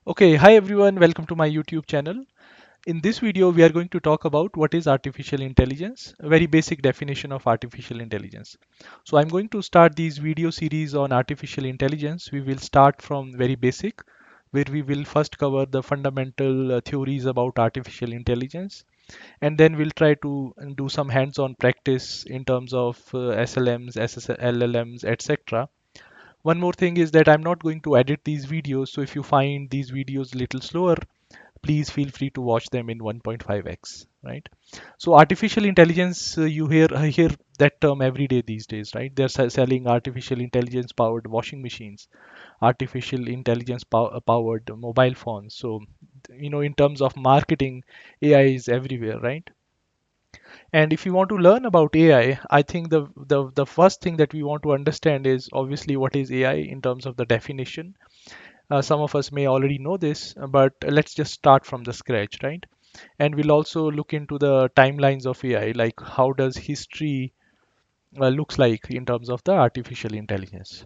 Okay, hi everyone, welcome to my YouTube channel. In this video, we are going to talk about what is artificial intelligence, a very basic definition of artificial intelligence. So I'm going to start this video series on artificial intelligence. We will start from very basic, where we will first cover the fundamental theories about artificial intelligence, and then we'll try to do some hands-on practice in terms of SLMs, LLMs, etc. One more thing is that I'm not going to edit these videos, so if you find these videos a little slower, please feel free to watch them in 1.5x, right? So artificial intelligence, you hear that term every day these days, right? They're selling artificial intelligence powered washing machines, artificial intelligence powered mobile phones. So, in terms of marketing, AI is everywhere, right? And if you want to learn about AI, I think the first thing that we want to understand is obviously what is AI in terms of the definition. Some of us may already know this, but let's just start from the scratch, right? And we'll also look into the timelines of AI, like how does history looks like in terms of the artificial intelligence.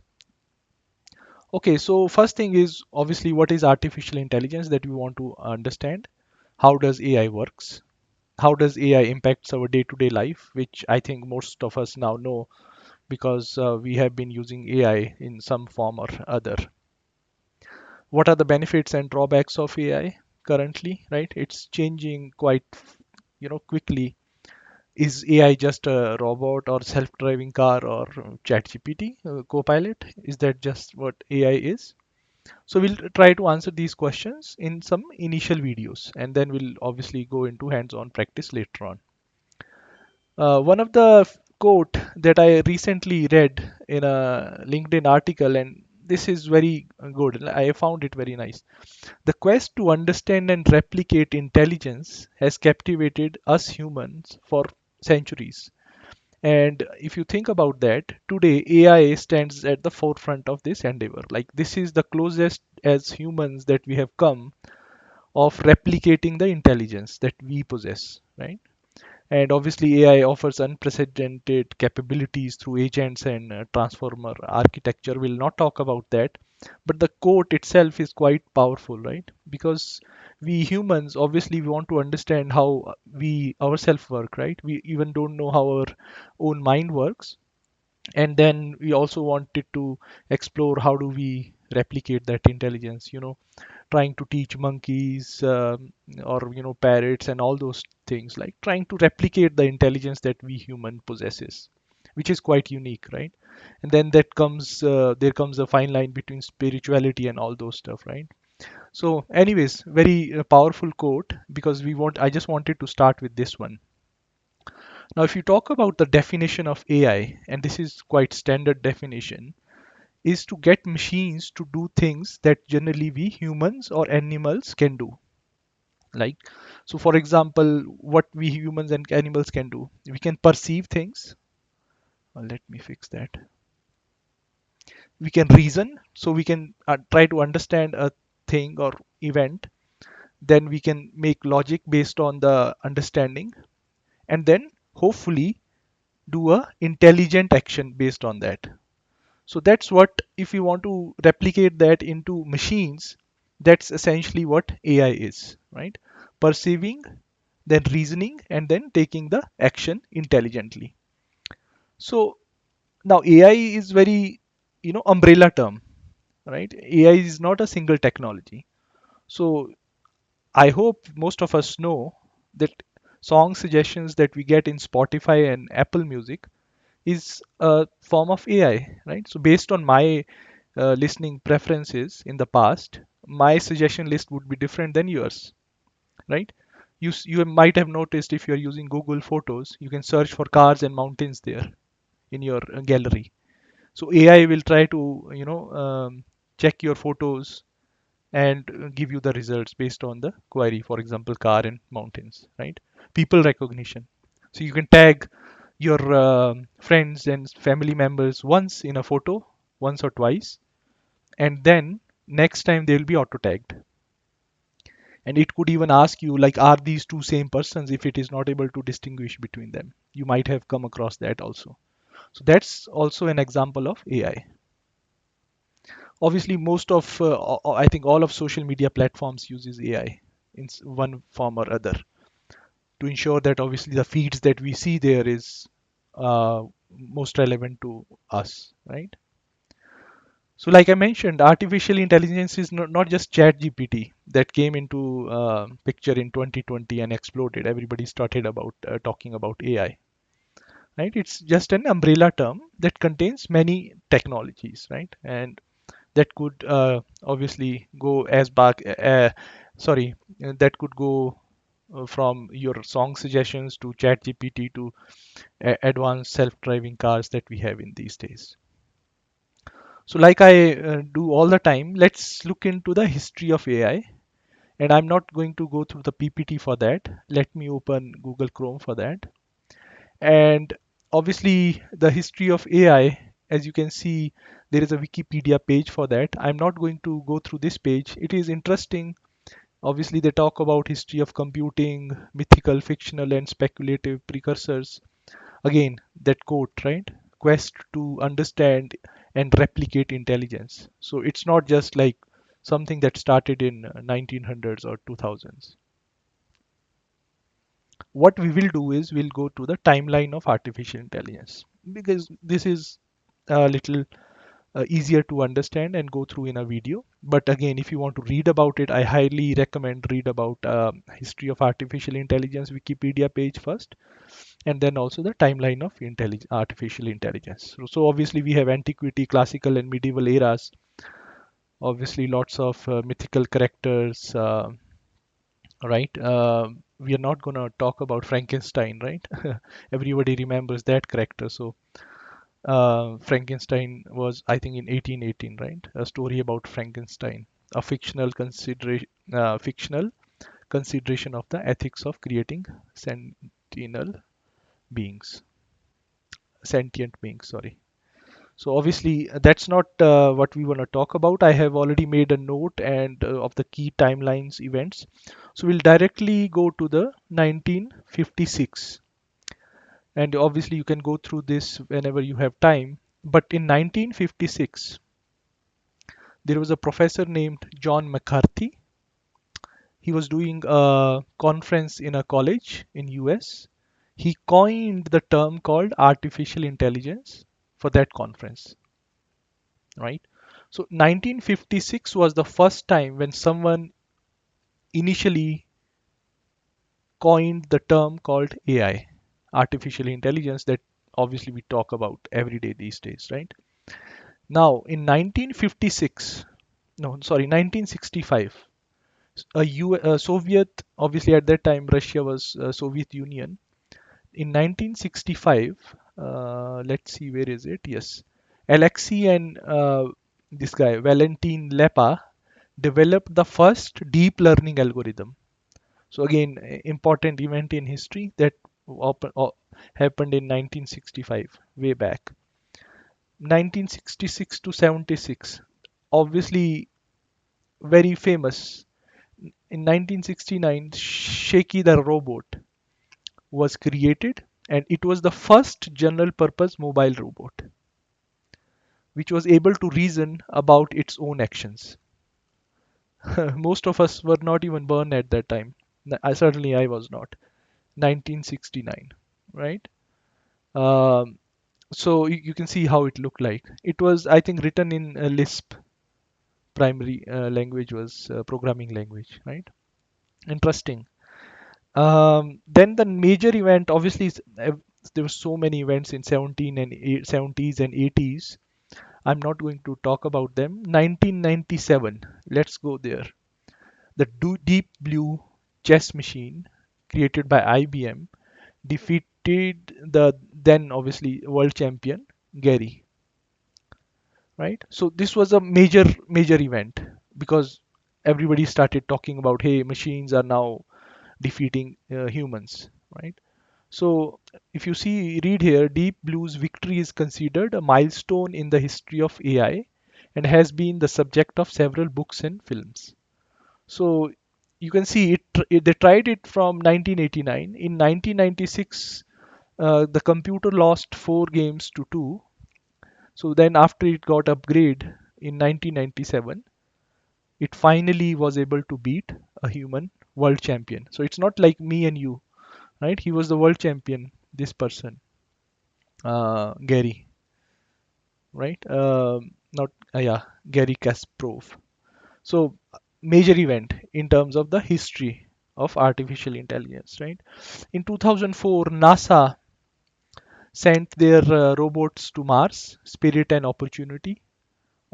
Okay, so first thing is obviously what is artificial intelligence that we want to understand. How does AI works? How does AI impacts our day-to-day life, which I think most of us now know because we have been using AI in some form or other. What are the benefits and drawbacks of AI currently, right? It's changing quite, quickly. Is AI just a robot or self-driving car or ChatGPT, Copilot? Is that just what AI is? So we'll try to answer these questions in some initial videos, and then we'll obviously go into hands-on practice later on. One of the quote that I recently read in a LinkedIn article, and this is very good. I found it very nice. The quest to understand and replicate intelligence has captivated us humans for centuries. And if you think about that, today AI stands at the forefront of this endeavor. Like, this is the closest as humans that we have come of replicating the intelligence that we possess, right? And obviously, AI offers unprecedented capabilities through agents and transformer architecture. We'll not talk about that. But the quote itself is quite powerful, right? Because we humans, obviously, we want to understand how we ourselves work, right? We even don't know how our own mind works. And then we also wanted to explore how do we replicate that intelligence, trying to teach monkeys or parrots and all those things, like trying to replicate the intelligence that we human possesses, which is quite unique, right? And then there comes a fine line between spirituality and all those stuff, right? So anyways, very powerful quote, because I just wanted to start with this one. Now if you talk about the definition of AI, and this is quite standard definition, is to get machines to do things that generally we humans or animals can do. Like, so for example, what we humans and animals can do, we can perceive things. Let me fix that. We can reason, so we can try to understand a thing or event. Then we can make logic based on the understanding, and then hopefully do a intelligent action based on that. So that's what, if you want to replicate that into machines, that's essentially what AI is, right? Perceiving, then reasoning, and then taking the action intelligently. So now AI is very, umbrella term, right? AI is not a single technology. So I hope most of us know that song suggestions that we get in Spotify and Apple Music is a form of AI, right? So based on my listening preferences in the past, my suggestion list would be different than yours, right? You might have noticed, if you're using Google Photos, you can search for cars and mountains there in your gallery. So AI will try to check your photos and give you the results based on the query. For example, car and mountains, right? People recognition. So you can tag your friends and family members once in a photo, once or twice, and then next time they will be auto tagged. And it could even ask you, like, are these two same persons? If it is not able to distinguish between them, you might have come across that also. So that's also an example of AI. Obviously, most of I think all of social media platforms uses AI in one form or other to ensure that obviously the feeds that we see there is most relevant to us, right? So, like I mentioned, artificial intelligence is not just Chat GPT that came into picture in 2020 and exploded. Everybody started about talking about AI, right? It's just an umbrella term that contains many technologies, right? And that could obviously go as back, sorry, that could go from your song suggestions to Chat GPT to advanced self-driving cars that we have in these days. So, like I do all the time, let's look into the history of AI. And I'm not going to go through the PPT for that. Let me open Google Chrome for that. And obviously, the history of AI, as you can see, there is a Wikipedia page for that. I'm not going to go through this page. It is interesting. Obviously, they talk about history of computing, mythical, fictional, and speculative precursors. Again, that quote, right? Quest to understand and replicate intelligence. So it's not just like something that started in 1900s or 2000s. What we will do is we'll go to the timeline of artificial intelligence because this is a little easier to understand and go through in a video. But again, if you want to read about it, I highly recommend read about history of artificial intelligence Wikipedia page first, and then also the timeline of artificial intelligence. So obviously we have antiquity, classical and medieval eras. Obviously lots of mythical characters, right? We are not going to talk about Frankenstein, right? Everybody remembers that character. So Frankenstein was, I think, in 1818, right? A story about Frankenstein, a fictional consideration of the ethics of creating sentinel beings, sentient beings. Sorry. So obviously that's not what we want to talk about. I have already made a note and of the key timelines events. So we'll directly go to the 1956. And obviously you can go through this whenever you have time. But in 1956, there was a professor named John McCarthy. He was doing a conference in a college in US. He coined the term called artificial intelligence for that conference, right? So 1956 was the first time when someone initially coined the term called AI, artificial intelligence, that obviously we talk about every day these days, right? Now, in 1956, no, sorry, 1965, a Soviet, obviously at that time Russia was Soviet Union. In 1965, let's see, where is it? Yes, Alexei and this guy Valentin Lepa developed the first deep learning algorithm. So again, important event in history that happened in 1965, way back. 1966 to 76, obviously very famous. In 1969, Shaky the robot was created, and it was the first general purpose mobile robot which was able to reason about its own actions. Most of us were not even born at that time. Certainly I was not. 1969, right? Um, so you can see how it looked like. It was, I think, written in Lisp. Primary language was programming language, right? Interesting. Then the major event, obviously, there were so many events in 70s and 80s. I'm not going to talk about them. 1997, let's go there. The Deep Blue chess machine created by IBM defeated the then obviously world champion Gary, right? So this was a major event because everybody started talking about, hey, machines are now defeating humans, right? So if you see, read here, Deep Blue's victory is considered a milestone in the history of AI and has been the subject of several books and films. So you can see they tried it from 1989. In 1996, the computer lost four games to two. So then after it got upgraded, in 1997, it finally was able to beat a human world champion. So it's not like me and you, right? He was the world champion, this person, Gary, right? Not yeah, Gary Kasparov. So major event in terms of the history of artificial intelligence, right? In 2004, NASA sent their robots to Mars, Spirit and Opportunity,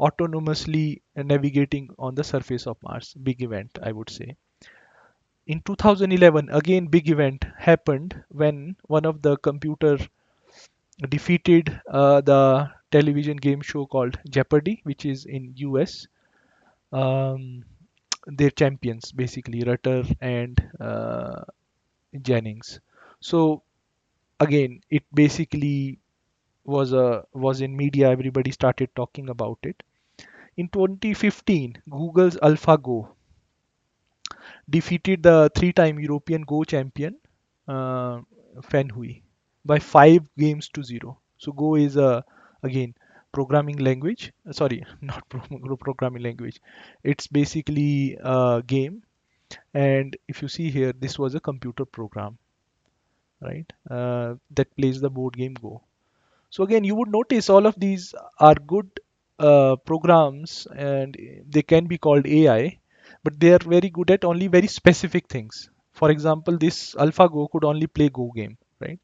autonomously navigating on the surface of Mars. Big event, I would say. In 2011, again big event happened when one of the computer defeated the television game show called Jeopardy, which is in US. Um, their champions, basically Rutter and Jennings. So again, it basically was in media. Everybody started talking about it. In 2015, Google's AlphaGo defeated the three-time European Go champion uh, Fan Hui by 5 games to 0. So Go is a again programming language. Sorry, not programming language. It's basically a game. And if you see here, this was a computer program, right? That plays the board game Go. So again, you would notice all of these are good programs and they can be called AI, but they are very good at only very specific things. For example, this AlphaGo could only play Go game, right?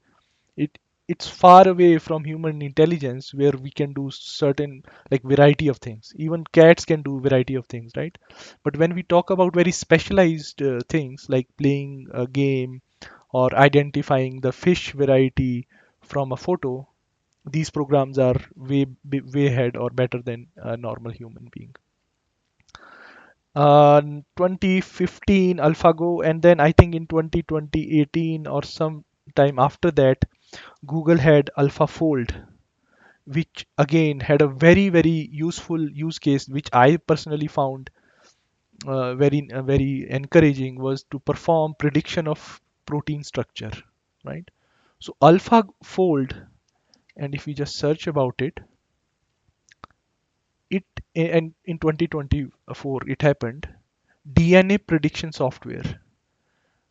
It it's far away from human intelligence where we can do certain like variety of things. Even cats can do variety of things, right? But when we talk about very specialized things like playing a game or identifying the fish variety from a photo, these programs are way ahead or better than a normal human being. 2015 AlphaGo, and then I think in 2018 or some time after that, Google had AlphaFold, which again had a very useful use case, which I personally found very encouraging, was to perform prediction of protein structure, right? So AlphaFold, and if we just search about it, it and in 2024 it happened, DNA prediction software,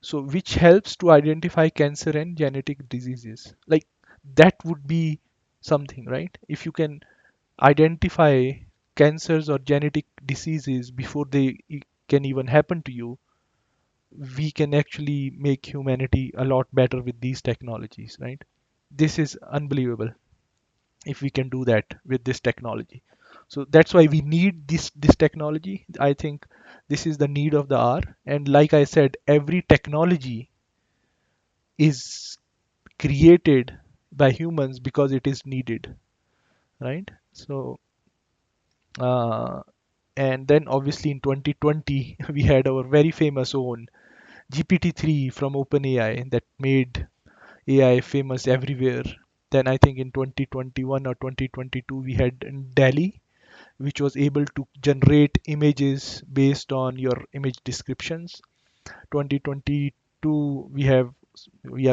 so which helps to identify cancer and genetic diseases. Like that would be something, right? If you can identify cancers or genetic diseases before they can even happen to you, we can actually make humanity a lot better with these technologies, right? This is unbelievable if we can do that with this technology. So that's why we need this technology. I think this is the need of the hour. And like I said, every technology is created by humans because it is needed, right? So uh, and then obviously in 2020 we had our very famous own GPT-3 from OpenAI that made AI famous everywhere. Then I think in 2021 or 2022 we had DALI, which was able to generate images based on your image descriptions. 2022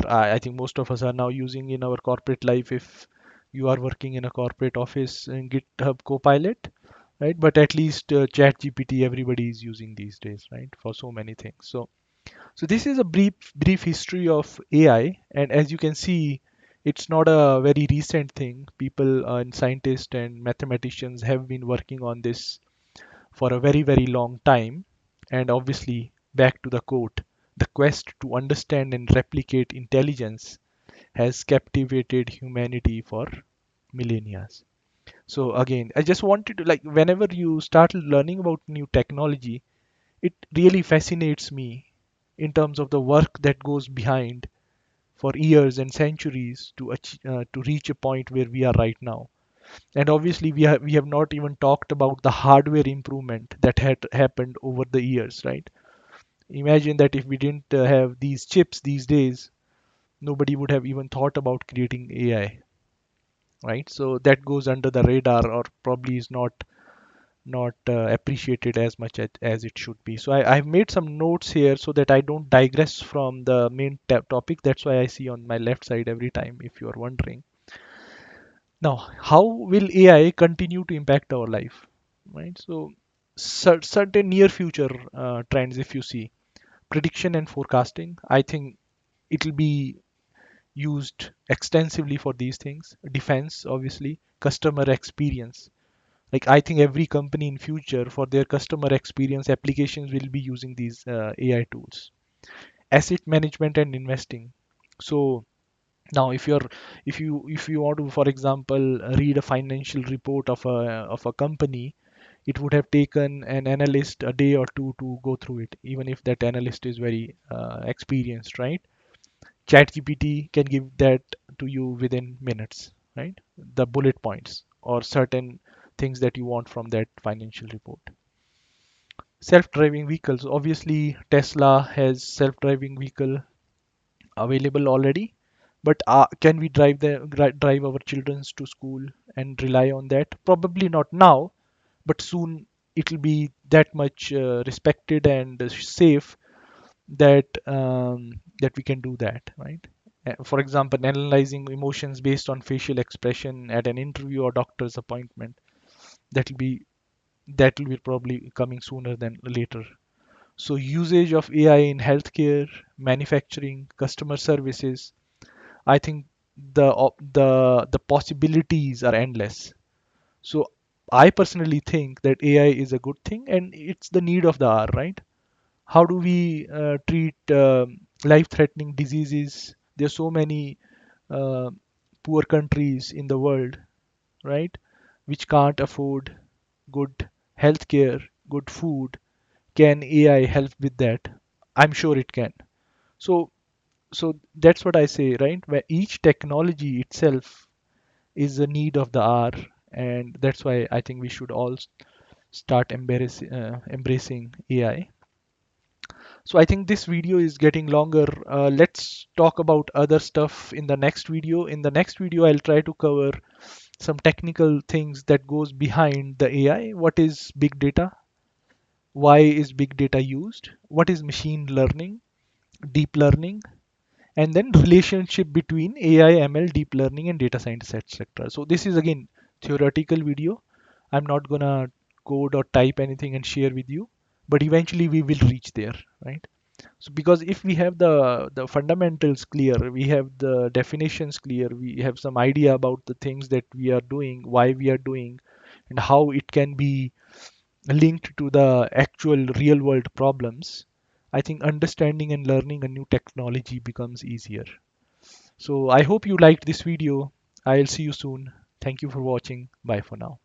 I think most of us are now using in our corporate life. If you are working in a corporate office in GitHub Copilot, right? But at least Chat GPT everybody is using these days, right? For so many things. So this is a brief history of AI, and as you can see, it's not a very recent thing. People and scientists and mathematicians have been working on this for a very long time. And obviously, back to the quote, the quest to understand and replicate intelligence has captivated humanity for millennia. So again, I just wanted to like whenever you start learning about new technology, it really fascinates me in terms of the work that goes behind for years and centuries to reach a point where we are right now. And obviously, we have not even talked about the hardware improvement that had happened over the years, right? Imagine that if we didn't have these chips these days, nobody would have even thought about creating AI, right? So that goes under the radar or probably is not appreciated as much as it should be. So I've made some notes here so that I don't digress from the main topic. That's why I see on my left side every time, if you are wondering. Now, how will AI continue to impact our life? right? So certain near future trends, if you see prediction and forecasting, I think it will be used extensively for these things. Defense, obviously, customer experience. Like I think every company in future for their customer experience applications will be using these AI tools. Asset management and investing. So now if you want to, for example, read a financial report of a company, it would have taken an analyst a day or two to go through it, even if that analyst is very experienced, right? ChatGPT can give that to you within minutes, right? The bullet points or certain things that you want from that financial report. Self-driving vehicles. Obviously, Tesla has self-driving vehicle available already, but can we drive our children to school and rely on that? Probably not now, but soon it will be that much respected and safe that we can do that, right? For example, analyzing emotions based on facial expression at an interview or doctor's appointment. That will be that will be probably coming sooner than later. So usage of AI in healthcare, manufacturing, customer services. I think the possibilities are endless. So I personally think that AI is a good thing and it's the need of the hour, right? How do we treat life-threatening diseases? There's so many uh, poor countries in the world, right, which can't afford good healthcare, good food. Can AI help with that? I'm sure it can. So, so that's what I say, right? Where each technology itself is a need of the hour, and that's why I think we should all start embracing AI. So I think this video is getting longer. Let's talk about other stuff in the next video. In the next video, I'll try to cover some technical things that goes behind the AI. What is big data? Why is big data used? What is machine learning, deep learning, and then relationship between AI, ML, deep learning, and data science, etc. So this is again theoretical video. I'm not gonna code or type anything and share with you, but eventually we will reach there, right? So because if we have the fundamentals clear, we have the definitions clear, we have some idea about the things that we are doing, why we are doing, and how it can be linked to the actual real world problems, I think understanding and learning a new technology becomes easier. So I hope you liked this video. I'll see you soon. Thank you for watching. Bye for now.